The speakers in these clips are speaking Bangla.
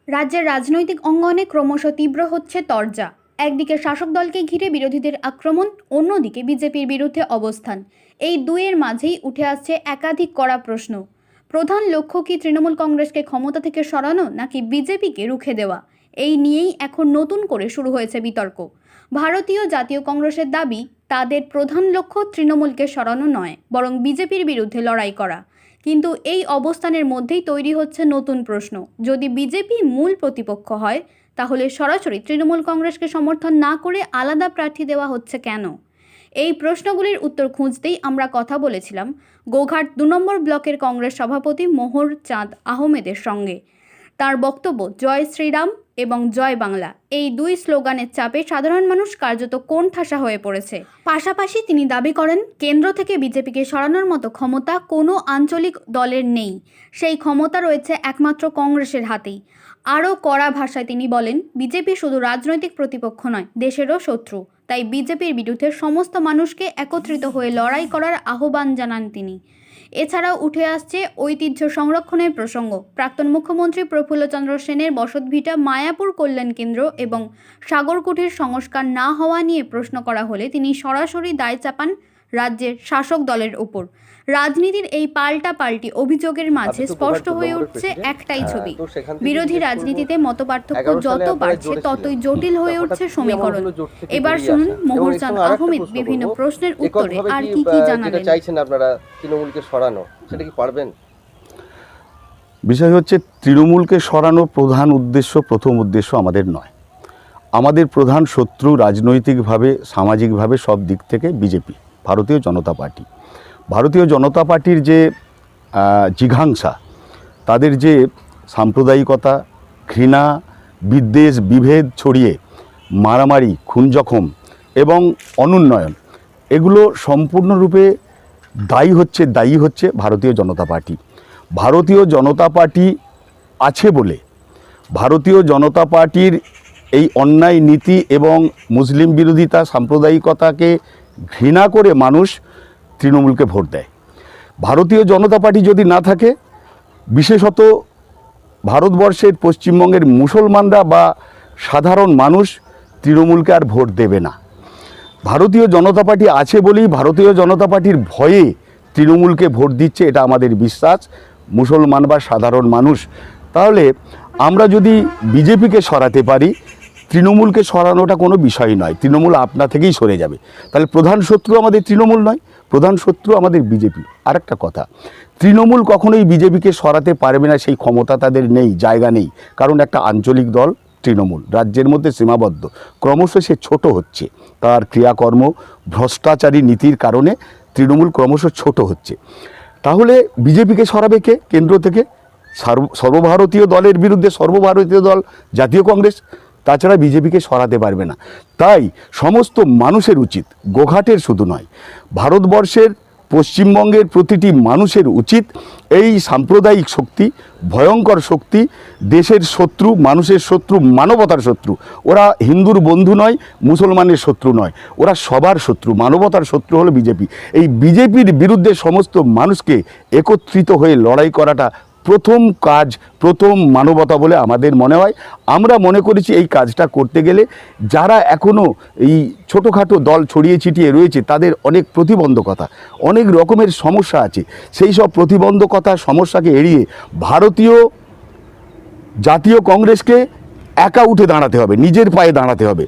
রাজ্যের রাজনৈতিক অঙ্গনে ক্রমশ তীব্র হচ্ছে তরজা। একদিকে শাসক দলকে ঘিরে বিরোধীদের আক্রমণ, অন্যদিকে বিজেপির বিরুদ্ধে অবস্থান। এই দুইয়ের মাঝেই উঠে আসছে একাধিক কড়া প্রশ্ন। প্রধান লক্ষ্য কি তৃণমূল কংগ্রেসকে ক্ষমতা থেকে সরানো, নাকি বিজেপিকে রুখে দেওয়া? এই নিয়েই এখন নতুন করে শুরু হয়েছে বিতর্ক। ভারতীয় জাতীয় কংগ্রেসের দাবি, তাদের প্রধান লক্ষ্য তৃণমূলকে সরানো নয়, বরং বিজেপির বিরুদ্ধে লড়াই করা। কিন্তু এই অবস্থানের মধ্যেই তৈরি হচ্ছে নতুন প্রশ্ন। যদি বিজেপি মূল প্রতিপক্ষ হয়, তাহলে সরাসরি তৃণমূল কংগ্রেসকে সমর্থন না করে আলাদা প্রার্থী দেওয়া হচ্ছে কেন? এই প্রশ্নগুলির উত্তর খুঁজতেই আমরা কথা বলেছিলাম গোঘাট ২ নম্বর ব্লকের কংগ্রেস সভাপতি মোহর চাঁদ আহমেদের সঙ্গে। তার বক্তব্য, জয় শ্রীরাম এবং জয় বাংলা, এই দুই স্লোগানের চাপে সাধারণ মানুষ কার্যত কোণঠাসা হয়ে পড়েছে। পাশাপাশি তিনি দাবি করেন, কেন্দ্র থেকে বিজেপিকে সরানোর মতো ক্ষমতা কোনো আঞ্চলিক দলের নেই। সেই ক্ষমতা রয়েছে একমাত্র কংগ্রেসের হাতেই। আরও কড়া ভাষায় তিনি বলেন, বিজেপি শুধু রাজনৈতিক প্রতিপক্ষ নয়, দেশেরও শত্রু। তাই বিজেপির বিরুদ্ধে সমস্ত মানুষকে একত্রিত হয়ে লড়াই করার আহ্বান জানান তিনি। এছাড়াও উঠে আসছে ঐতিহ্য সংরক্ষণের প্রসঙ্গ। প্রাক্তন মুখ্যমন্ত্রী প্রফুল্লচন্দ্র সেনের বসতভিটা মায়াপুর কল্যাণ কেন্দ্র এবং সাগরকুঠির সংস্কার না হওয়া নিয়ে প্রশ্ন করা হলে তিনি সরাসরি দায় চাপান রাজ্যের শাসক দলের উপর। রাজনীতির এই পাল্টাপাল্টি অভিযোগের মাঝে স্পষ্ট হয়ে উঠছে একটাই ছবি, বিরোধী রাজনীতিতে মতপার্থক্য যত বাড়ছে ততই জটিল হয়ে উঠছে সমীকরণ। এবার শুনুন মোহর চাঁদ আহমেদ বিভিন্ন প্রশ্নের উত্তরে আর কি কি জানালেন। চাইছেন আপনারা তৃণমূলকে সরানো, সেটা কি পারবেন? বিষয় হচ্ছে, তৃণমূলকে সরানো প্রথম উদ্দেশ্য আমাদের নয়। আমাদের প্রধান শত্রু রাজনৈতিকভাবে, সামাজিকভাবে, সব দিক থেকে বিজেপি, ভারতীয় জনতা পার্টি। ভারতীয় জনতা পার্টির যে জিঘাংসা, তাদের যে সাম্প্রদায়িকতা, ঘৃণা, বিদ্বেষ, বিভেদ ছড়িয়ে মারামারি, খুন জখম এবং অনুন্নয়ন, এগুলো সম্পূর্ণরূপে দায়ী হচ্ছে ভারতীয় জনতা পার্টি। ভারতীয় জনতা পার্টি আছে বলে, ভারতীয় জনতা পার্টির এই অন্যায় নীতি এবং মুসলিম বিরোধিতা, সাম্প্রদায়িকতাকে ঘৃণা করে মানুষ তৃণমূলকে ভোট দেয়। ভারতীয় জনতা পার্টি যদি না থাকে, বিশেষত ভারতবর্ষের পশ্চিমবঙ্গের মুসলমানরা বা সাধারণ মানুষ তৃণমূলকে আর ভোট দেবে না। ভারতীয় জনতা পার্টি আছে বলেই ভারতীয় জনতা পার্টির ভয়ে তৃণমূলকে ভোট দিচ্ছে, এটা আমাদের বিশ্বাস, মুসলমান বা সাধারণ মানুষ। তাহলে আমরা যদি বিজেপিকে সরাতে পারি, তৃণমূলকে সরানোটা কোনো বিষয় নয়, তৃণমূল আপনা থেকেই সরে যাবে। তাহলে প্রধান শত্রু আমাদের তৃণমূল নয়, প্রধান শত্রু আমাদের বিজেপি। আর একটা কথা, তৃণমূল কখনোই বিজেপিকে সরাতে পারবে না, সেই ক্ষমতা তাদের নেই, জায়গা নেই। কারণ একটা আঞ্চলিক দল তৃণমূল রাজ্যের মধ্যে সীমাবদ্ধ, ক্রমশ সে ছোট হচ্ছে। তার ক্রিয়াকর্ম, ভ্রষ্টাচারী নীতির কারণে তৃণমূল ক্রমশ ছোট হচ্ছে। তাহলে বিজেপিকে সরাবে কে? কেন্দ্র থেকে সর্বভারতীয় দলের বিরুদ্ধে সর্বভারতীয় দল জাতীয় কংগ্রেস, তাছাড়া বিজেপিকে সরাতে পারবে না। তাই সমস্ত মানুষের উচিত, গোঘাটের শুধু নয়, ভারতবর্ষের পশ্চিমবঙ্গের প্রতিটি মানুষের উচিত এই সাম্প্রদায়িক শক্তি, ভয়ঙ্কর শক্তি, দেশের শত্রু, মানুষের শত্রু, মানবতার শত্রু। ওরা হিন্দুর বন্ধু নয়, মুসলমানের শত্রু নয়, ওরা সবার শত্রু, মানবতার শত্রু হলো বিজেপি। এই বিজেপির বিরুদ্ধে সমস্ত মানুষকে একত্রিত হয়ে লড়াই করাটা প্রথম কাজ, প্রথম মানবতা বলে আমাদের মনে হয়। আমরা মনে করেছি এই কাজটা করতে গেলে যারা এখনও এই ছোটোখাটো দল ছড়িয়ে ছিটিয়ে রয়েছে, তাদের অনেক প্রতিবন্ধকতা, অনেক রকমের সমস্যা আছে। সেই সব প্রতিবন্ধকতা, সমস্যাকে এড়িয়ে ভারতীয় জাতীয় কংগ্রেসকে একা উঠে দাঁড়াতে হবে, নিজের পায়ে দাঁড়াতে হবে।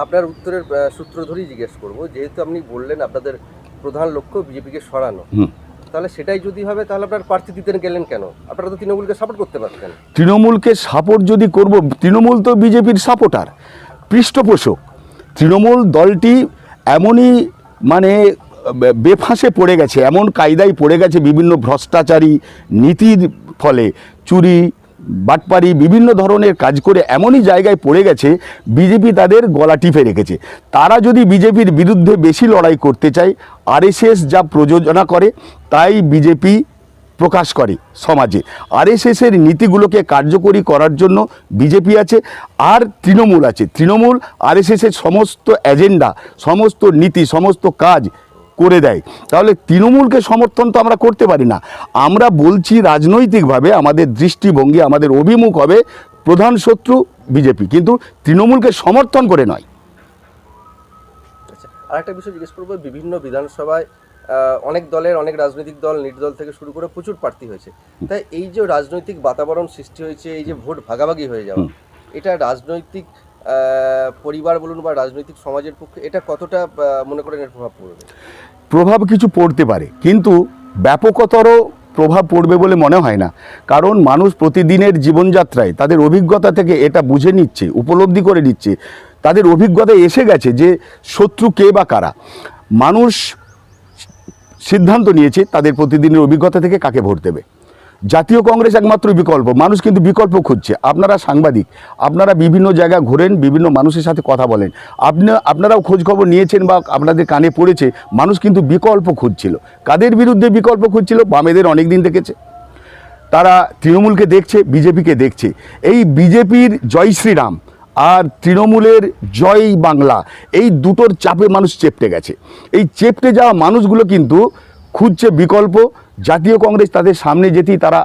আপনার উত্তরের সূত্র ধরেই জিজ্ঞেস করবো, যেহেতু আপনি বললেন আপনাদের প্রধান লক্ষ্য বিজেপিকে সরানো, তাহলে সেটাই যদি হবে, তাহলে আপনার প্রার্থী দিতে গেলেন কেন? আপনারা তো তৃণমূলকে সাপোর্ট করতে পারতেন। তৃণমূলকে সাপোর্ট যদি করব, তৃণমূল তো বিজেপির সাপোর্টার, পৃষ্ঠপোষক। তৃণমূল দলটি এমনই বেফাঁসে পড়ে গেছে, এমন কায়দায় পড়ে গেছে বিভিন্ন ভ্রষ্টাচারী নীতির ফলে, চুরি বাটপারি বিভিন্ন ধরনের কাজ করে এমনই জায়গায় পড়ে গেছে, বিজেপি তাদের গলা টিপে রেখেছে। তারা যদি বিজেপির বিরুদ্ধে বেশি লড়াই করতে চায়, আরএসএস যা প্রযোজনা করে তাই বিজেপি প্রকাশ করে সমাজে। আরএসএসের নীতিগুলোকে কার্যকরী করার জন্য বিজেপি আছে, আর তৃণমূল আছে। তৃণমূল আরএসএসের সমস্ত এজেন্ডা, সমস্ত নীতি, সমস্ত কাজ করে দেয়। তাহলে তৃণমূলকে সমর্থন তো আমরা করতে পারি না। আমরা বলছি রাজনৈতিকভাবে আমাদের দৃষ্টিভঙ্গি, আমাদের অভিমুখ হবে প্রধান শত্রু বিজেপি, কিন্তু তৃণমূলকে সমর্থন করে নয়। আচ্ছা, আরেকটা বিষয় জিজ্ঞেস করবো, বিভিন্ন বিধানসভায় অনেক দলের, অনেক রাজনৈতিক দল, নির্দল থেকে শুরু করে প্রচুর প্রার্থী হয়েছে। তাই এই যে রাজনৈতিক বাতাবরণ সৃষ্টি হয়েছে, এই যে ভোট ভাগাভাগি হয়ে যাওয়া, এটা রাজনৈতিক পরিবার বলুন বা রাজনৈতিক সমাজের পক্ষে এটা কতটা মনে করেন এর প্রভাব পড়বে? প্রভাব কিছু পড়তে পারে, কিন্তু ব্যাপকতর প্রভাব পড়বে বলে মনে হয় না। কারণ মানুষ প্রতিদিনের জীবনযাত্রায় তাদের অভিজ্ঞতা থেকে এটা বুঝে নিচ্ছে, উপলব্ধি করে নিচ্ছে, তাদের অভিজ্ঞতায় এসে গেছে যে শত্রু কে বা কারা। মানুষ সিদ্ধান্ত নিয়েছে তাদের প্রতিদিনের অভিজ্ঞতা থেকে কাকে ভোট দেবে। জাতীয় কংগ্রেস একমাত্র বিকল্প। মানুষ কিন্তু বিকল্প খুঁজছে। আপনারা সাংবাদিক, আপনারা বিভিন্ন জায়গায় ঘোরেন, বিভিন্ন মানুষের সাথে কথা বলেন, আপনারাও খোঁজখবর নিয়েছেন বা আপনাদের কানে পড়েছে, মানুষ কিন্তু বিকল্প খুঁজছিল। কাদের বিরুদ্ধে বিকল্প খুঁজছিল? বামেদের অনেক দিন দেখেছে, তারা তৃণমূলকে দেখছে, বিজেপিকে দেখছে। এই বিজেপির জয় শ্রীরাম আর তৃণমূলের জয় বাংলা, এই দুটোর চাপে মানুষ চেপটে গেছে। এই চেপটে যাওয়া মানুষগুলো কিন্তু খুঁজছে বিকল্প। জাতীয় কংগ্রেস তাদের সামনে যেতেই তারা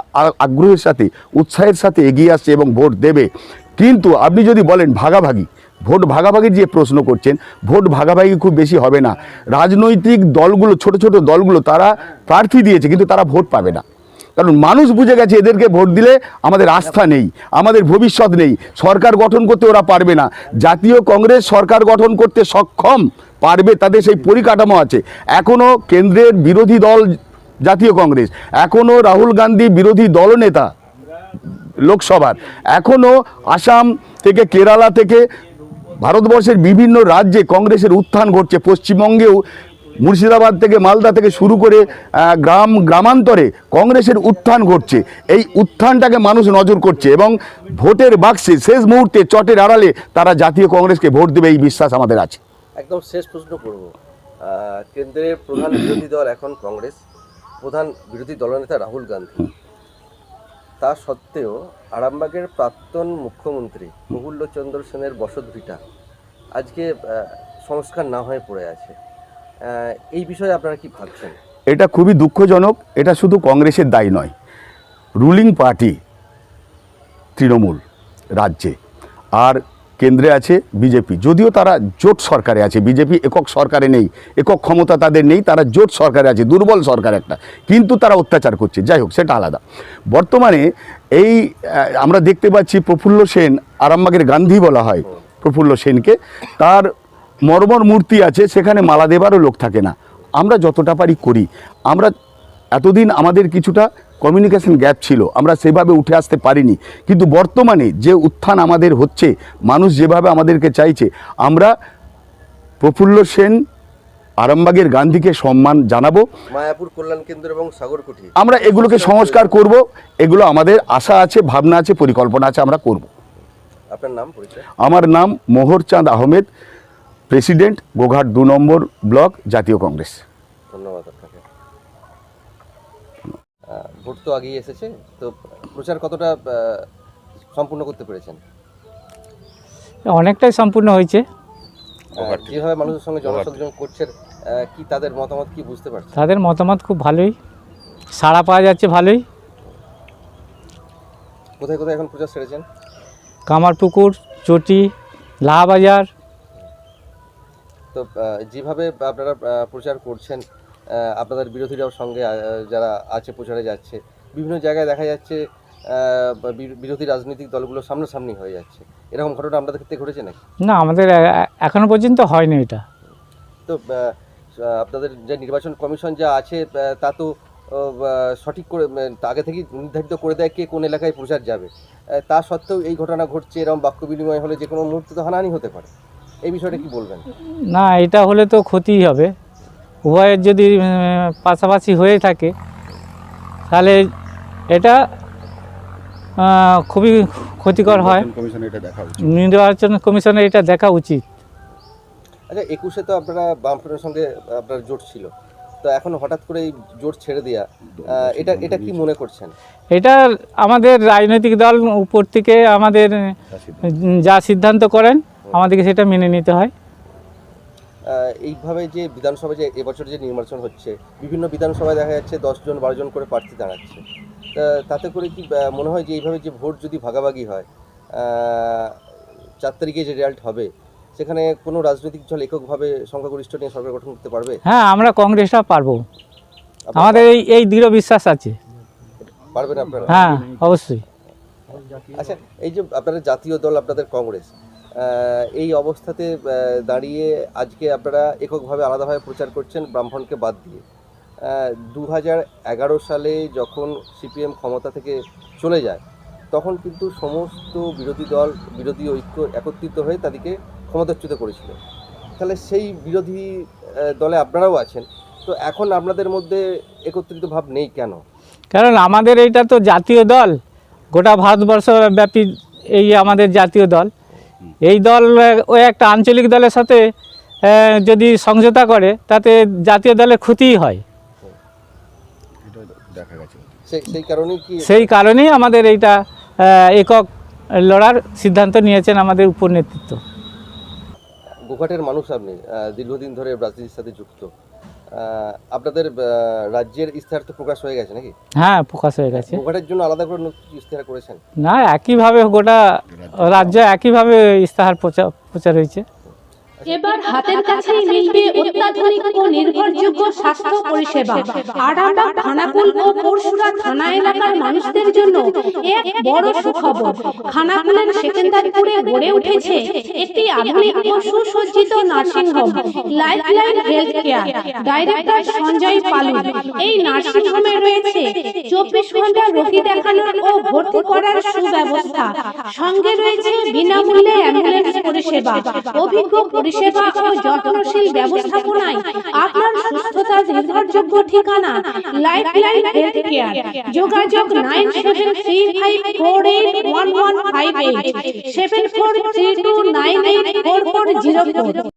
আগ্রহের সাথে, উৎসাহের সাথে এগিয়ে আসছে এবং ভোট দেবে। কিন্তু আপনি যদি বলেন ভাগাভাগি, ভোট ভাগাভাগির যে প্রশ্ন করছেন, ভোট ভাগাভাগি খুব বেশি হবে না। রাজনৈতিক দলগুলো, ছোট ছোট দলগুলো, তারা প্রার্থী দিয়েছে কিন্তু তারা ভোট পাবে না। কারণ মানুষ বুঝে গেছে এদেরকে ভোট দিলে আমাদের আস্থা নেই, আমাদের ভবিষ্যৎ নেই, সরকার গঠন করতে ওরা পারবে না। জাতীয় কংগ্রেস সরকার গঠন করতে সক্ষম, পারবে, তাদের সেই পরিকাঠামো আছে। এখনও কেন্দ্রের বিরোধী দল জাতীয় কংগ্রেস, এখনও রাহুল গান্ধী বিরোধী দলনেতা লোকসভার, এখনও আসাম থেকে, কেরালা থেকে, ভারতবর্ষের বিভিন্ন রাজ্যে কংগ্রেসের উত্থান ঘটছে। পশ্চিমবঙ্গেও মুর্শিদাবাদ থেকে, মালদা থেকে শুরু করে গ্রামান্তরে কংগ্রেসের উত্থান ঘটছে। এই উত্থানটাকে মানুষ নজর করছে এবং ভোটের বাক্সে শেষ মুহূর্তে চটের আড়ালে তারা জাতীয় কংগ্রেসকে ভোট দেবে, এই বিশ্বাস আমাদের আছে। একদম শেষ প্রশ্ন করব, কেন্দ্রের প্রধান বিরোধী দল এখন কংগ্রেস, প্রধান বিরোধী দলনেতা রাহুল গান্ধী, তা সত্ত্বেও আরামবাগের প্রাক্তন মুখ্যমন্ত্রী প্রফুল্লচন্দ্র সেনের বসতভিটা আজকে সংস্কার না হয়ে পড়ে আছে। এই বিষয়ে আপনারা কি ভাবছেন? এটা খুবই দুঃখজনক। এটা শুধু কংগ্রেসের দায় নয়, রুলিং পার্টি তৃণমূল রাজ্যে, আর কেন্দ্রে আছে বিজেপি। যদিও তারা জোট সরকারে আছে, বিজেপি একক সরকারে নেই, একক ক্ষমতা তাদের নেই, তারা জোট সরকারে আছে, দুর্বল সরকার একটা, কিন্তু তারা অত্যাচার করছে। যাই হোক, সেটা আলাদা। বর্তমানে এই আমরা দেখতে পাচ্ছি প্রফুল্ল সেন, আরামবাগের গান্ধী বলা হয় প্রফুল্ল সেনকে, তার মর্মর মূর্তি আছে, সেখানে মালা দেবারও লোক থাকে না। আমরা যতটা পারি করি। আমরা এতদিন আমাদের কিছুটা কমিউনিকেশন গ্যাপ ছিল, আমরা সেভাবে উঠে আসতে পারিনি। কিন্তু বর্তমানে যে উত্থান আমাদের হচ্ছে, মানুষ যেভাবে আমাদেরকে চাইছে, আমরা প্রফুল্ল সেন, আরামবাগের গান্ধীকে সম্মান জানাবো। মায়াপুর কল্যাণ কেন্দ্র এবং সাগরকুঠি, আমরা এগুলোকে সংস্কার করব। এগুলো আমাদের আশা আছে, ভাবনা আছে, পরিকল্পনা আছে, আমরা করব। আপনার নাম, পরিচয়? আমার নাম মোহরচাঁদ আহমেদ, প্রেসিডেন্ট, গোঘাট 2 নম্বর ব্লক, জাতীয় কংগ্রেস। ধন্যবাদ আপনাকে। ভোট তো আগেই এসেছে, তো প্রচার কতটা সম্পূর্ণ করতে পেরেছেন? অনেকটাই সম্পূর্ণ হয়েছে। যেভাবে মানুষের সঙ্গে জনসংযোগ করছেন, কি তাদের মতামত কি বুঝতে পারছেন? তাদের মতামত খুব ভালোই, সাড়া পাওয়া যাচ্ছে ভালোই। কোথায় কোথায় এখন প্রচার সেরেছেন? কামারপুকুর, চটি, লাহাবাজার। তো যেভাবে আপনারা প্রচার করছেন, আপনাদের বিরোধীরাও সঙ্গে যারা আছে প্রচারে যাচ্ছে, বিভিন্ন জায়গায় দেখা যাচ্ছে বিরোধী রাজনৈতিক দলগুলো সামনাসামনি হয়ে যাচ্ছে, এরকম ঘটনা আপনাদের ক্ষেত্রে ঘটেছে নাকি? না, আমাদের এখনো পর্যন্ত হয়নি এটা। তো আপনাদের যে নির্বাচন কমিশন যা আছে তা তো সঠিক করে আগে থেকেই নির্ধারিত করে দেয় কে কোন এলাকায় প্রচার যাবে। তা সত্ত্বেও এই ঘটনা ঘটছে, এরকম বাক্য বিনিময় হলে যে কোনো মুহূর্তে তো হানাহানি হতে পারে। এই বিষয়টা কি বলবেন? না, এটা হলে তো ক্ষতিই হবে। উভয়ের যদি পাশাপাশি হয়ে থাকে তাহলে এটা খুবই ক্ষতিকর হয়। নির্বাচন কমিশনের এটা দেখা উচিত। আচ্ছা, 21-এ তো আপনারা বামফ্রন্টের সঙ্গে আপনার জোট ছিল, তো এখন হঠাৎ করে এই জোট ছেড়ে দেওয়া, এটা কি মনে করছেন? এটা আমাদের রাজনৈতিক দল উপর থেকে আমাদের যা সিদ্ধান্ত করেন আমাদেরকে সেটা মেনে নিতে হয়। এইভাবে যে বিধানসভায় যে এবছর যে নির্বাচন হচ্ছে, বিভিন্ন বিধানসভায় দেখা যাচ্ছে 10 জন 12 জন করে প্রার্থী দাঁড়াচ্ছে, তাতে করে কি মনে হয় যে এইভাবে যে ভোট যদি ভাগাভাগি হয় 4 তারিখে যে রেজাল্ট হবে সেখানে কোনো রাজনৈতিক দল এককভাবে সংখ্যাগরিষ্ঠ নিয়ে সরকার গঠন করতে পারবে? হ্যাঁ, আমরা কংগ্রেসটা পারবো, আপনারা আমাদের এই দৃঢ় বিশ্বাস আছে। পারবেন আপনারা? হ্যাঁ, অবশ্যই। আচ্ছা, এই যে আপনাদের জাতীয় দল আপনাদের কংগ্রেস, এই অবস্থাতে দাঁড়িয়ে আজকে আপনারা এককভাবে আলাদাভাবে প্রচার করছেন ব্রাহ্মণকে বাদ দিয়ে। 2011 সালে যখন সিপিএম ক্ষমতা থেকে চলে যায় তখন কিন্তু সমস্ত বিরোধী দল, বিরোধী ঐক্য একত্রিত হয়ে তাদেরকে ক্ষমতাচ্যুত করেছিল। তাহলে সেই বিরোধী দলে আপনারাও আছেন, তো এখন আপনাদের মধ্যে একত্রিত ভাব নেই কেন? কারণ আমাদের এইটা তো জাতীয় দল, গোটা ভারতবর্ষ ব্যাপী এই আমাদের জাতীয় দল। এই দল ওই একটা আঞ্চলিক দলের সাথে যদি সমঝোতা করে তাতে জাতীয় দলের ক্ষতিই হয়। সেই কারণেই আমাদের এইটা একক লড়ার সিদ্ধান্ত নিয়েছেন আমাদের উপর নেতৃত্ব। গোঘাটের মানুষ আপনি দীর্ঘদিন ধরে রাজনীতির সাথে যুক্ত, আপনাদের রাজ্যের ইশতেহার তো প্রকাশ হয়ে গেছে নাকি? হ্যাঁ, প্রকাশ হয়ে গেছে। গোঘাটের জন্য আলাদা করে ইশতেহার করেছেন? না, একইভাবে গোটা রাজ্যে একইভাবে ইশতেহার প্রচার হয়েছে। এবার হাতের কাছেই মিলবে অত্যাধুনিক ও নির্ভরযোগ্য স্বাস্থ্য পরিষেবা। আরামবাগ, খানাকুল ও পরশুরা থানা এলাকার মানুষদের জন্য এক বড় সুখবর। খানাকুলের সেকেন্দারপুরে গড়ে উঠেছে একটি আধুনিক ও সুসজ্জিত nursing home, lifeline health care. Director Sanjay Palu. এই নার্সিং হোমে রয়েছে 24 ঘন্টা রোগী দেখানোর ও ভর্তি করার সুব্যবস্থা। সঙ্গে রয়েছে বিনামূল্যে অ্যাম্বুলেন্স পরিষেবা। অভিজ্ঞ পরিষেবা ও যত্নশীল ব্যবস্থাপনায় আপনার সুস্থতার নির্ভরযোগ্য ঠিকানা লাইফলাইন হেলথ কেয়ার। যোগাযোগ 9735481158 7432984404।